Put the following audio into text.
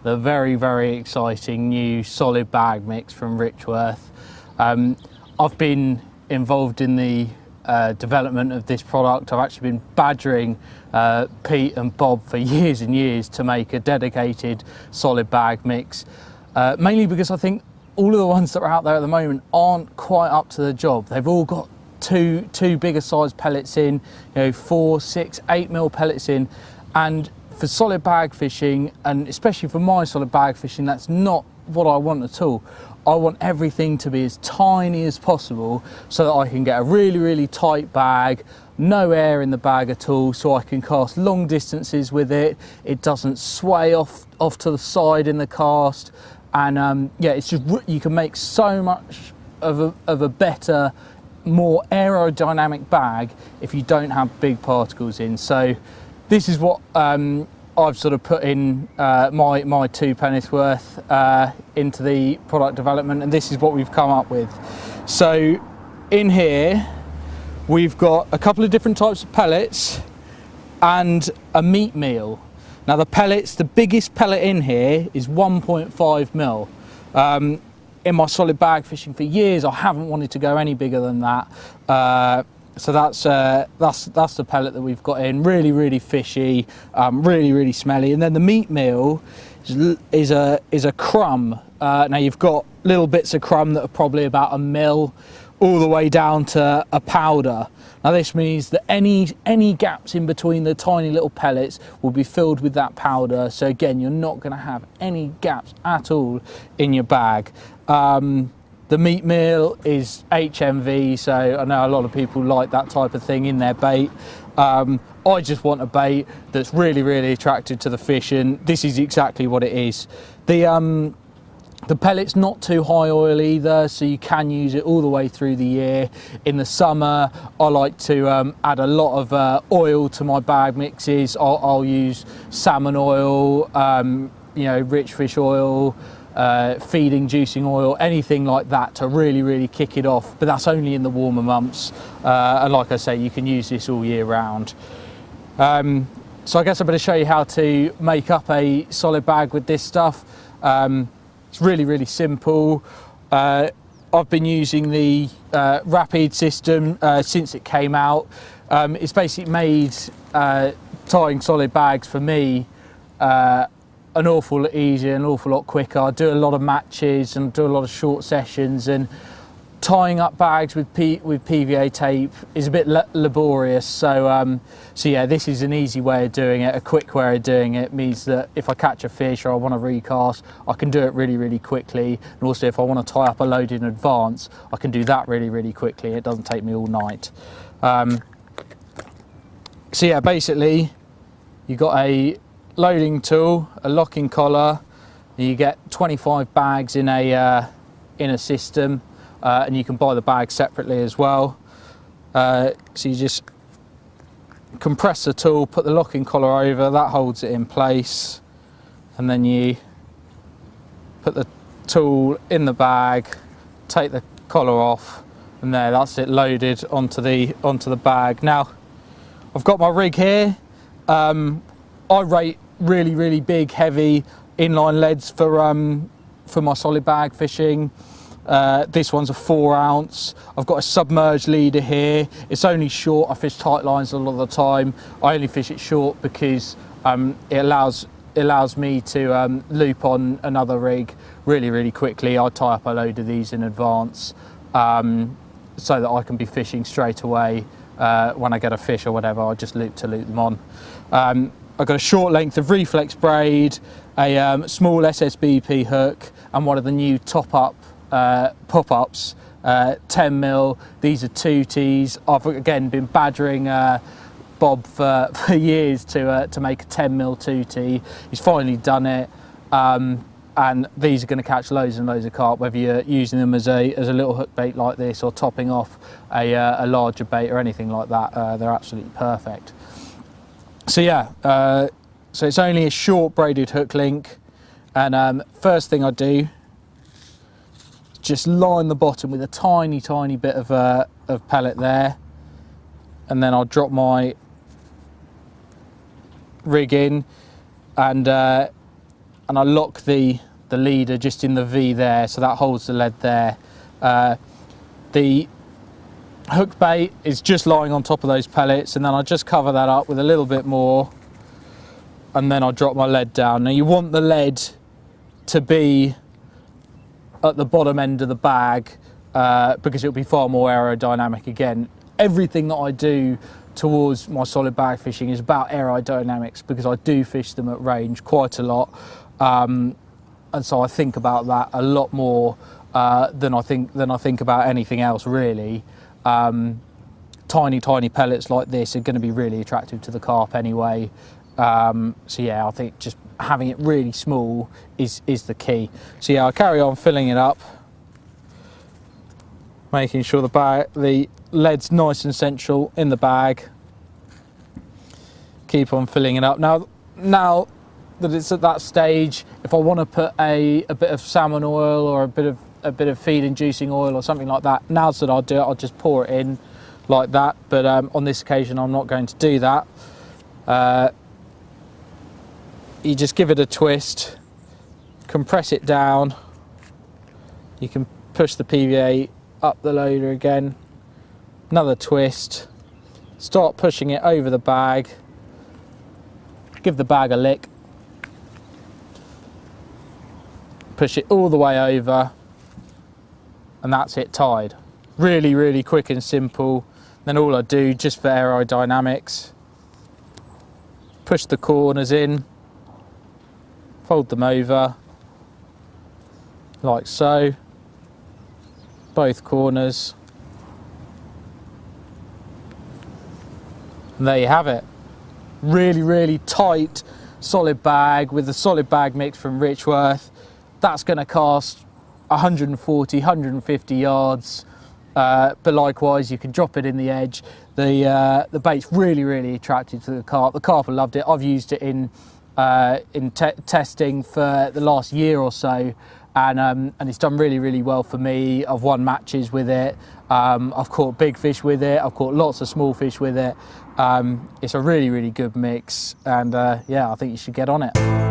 the very, very exciting new solid bag mix from Richworth. I've been involved in the development of this product. I've actually been badgering Pete and Bob for years and years to make a dedicated solid bag mix, mainly because I think all of the ones that are out there at the moment aren't quite up to the job. They've all got two bigger size pellets in, you know, 4, 6, 8 mil pellets in, and for solid bag fishing, and especially for my solid bag fishing, that's not what I want at all. I want everything to be as tiny as possible so that I can get a really, really tight bag, no air in the bag at all, so I can cast long distances with it. It doesn't sway off to the side in the cast, and yeah, it's just, you can make so much of a better, more aerodynamic bag if you don't have big particles in. So this is what I've sort of put in my 2 pennies worth into the product development, and this is what we've come up with. So in here we've got a couple of different types of pellets and a meat meal. Now the pellets, the biggest pellet in here is 1.5 mil. In my solid bag fishing for years, I haven't wanted to go any bigger than that. So that's the pellet that we've got in. Really, really fishy, really, really smelly. And then the meat meal is a crumb. Now you've got little bits of crumb that are probably about 1 mil, all the way down to a powder. Now this means that any gaps in between the tiny little pellets will be filled with that powder. So again, you're not going to have any gaps at all in your bag. The meat meal is HMV, so I know a lot of people like that type of thing in their bait. I just want a bait that's really, really attractive to the fish, and this is exactly what it is. The pellet's not too high oil either, so you can use it all the way through the year. In the summer, I like to add a lot of oil to my bag mixes. I'll use salmon oil, you know, rich fish oil, feeding juicing oil, anything like that to really, really kick it off. But that's only in the warmer months, and like I say, you can use this all year round. So I guess I'm going to show you how to make up a solid bag with this stuff. It's really, really simple. I've been using the Rapid system since it came out. It's basically made tying solid bags for me an awful lot easier, an awful lot quicker. I do a lot of matches and do a lot of short sessions, and tying up bags with PVA tape is a bit laborious. So yeah, this is an easy way of doing it, a quick way of doing it. Means that if I catch a fish or I want to recast, I can do it really, really quickly. And also if I want to tie up a load in advance, I can do that really, really quickly. It doesn't take me all night. So yeah, basically you've got a loading tool, a locking collar, and you get 25 bags in a system, and you can buy the bag separately as well. So you just compress the tool, put the locking collar over, that holds it in place, and then you put the tool in the bag, take the collar off, and there, that's it loaded onto the bag. Now I've got my rig here. I rate really, really big, heavy inline leads for my solid bag fishing. This one's a 4 ounce. I've got a submerged leader here. It's only short. I fish tight lines a lot of the time. I only fish it short because it allows me to loop on another rig really, really quickly. I tie up a load of these in advance so that I can be fishing straight away. When I get a fish or whatever, I just loop them on. I've got a short length of reflex braid, a small SSBP hook, and one of the new top-up pop-ups, 10 mil. These are 2Ts. I've again been badgering Bob for years to make a 10 mil 2T. He's finally done it, and these are going to catch loads and loads of carp, whether you're using them as a little hook bait like this or topping off a larger bait or anything like that. They're absolutely perfect. So yeah, so it's only a short braided hook link, and first thing I do is just line the bottom with a tiny, tiny bit of pellet there, and then I'll drop my rig in, and and I lock the leader just in the V there, so that holds the lead there. The hook bait is just lying on top of those pellets, and then I just cover that up with a little bit more, and then I drop my lead down. Now you want the lead to be at the bottom end of the bag because it'll be far more aerodynamic. Again, everything that I do towards my solid bag fishing is about aerodynamics, because I do fish them at range quite a lot, and so I think about that a lot more than I think about anything else, really. Tiny pellets like this are going to be really attractive to the carp anyway. So yeah, I think just having it really small is the key. So yeah, I'll carry on filling it up, making sure the lead's nice and central in the bag. Keep on filling it up. Now that it's at that stage, if I want to put a bit of salmon oil or a bit of feed inducing oil or something like that, now's that I'll do it. I'll just pour it in like that. But on this occasion, I'm not going to do that. You just give it a twist, compress it down. You can push the PVA up the loader again, another twist, start pushing it over the bag, give the bag a lick, push it all the way over, and that's it, tied. Really quick and simple. Then all I do, just for aerodynamics, push the corners in, fold them over like so, both corners, and there you have it. Really tight solid bag with the solid bag mix from Richworth. That's going to cast 140, 150 yards, but likewise you can drop it in the edge. The bait's really attractive to the carp. The carp loved it. I've used it in testing for the last year or so, and it's done really well for me. I've won matches with it. I've caught big fish with it. I've caught lots of small fish with it. It's a really good mix, and yeah, I think you should get on it.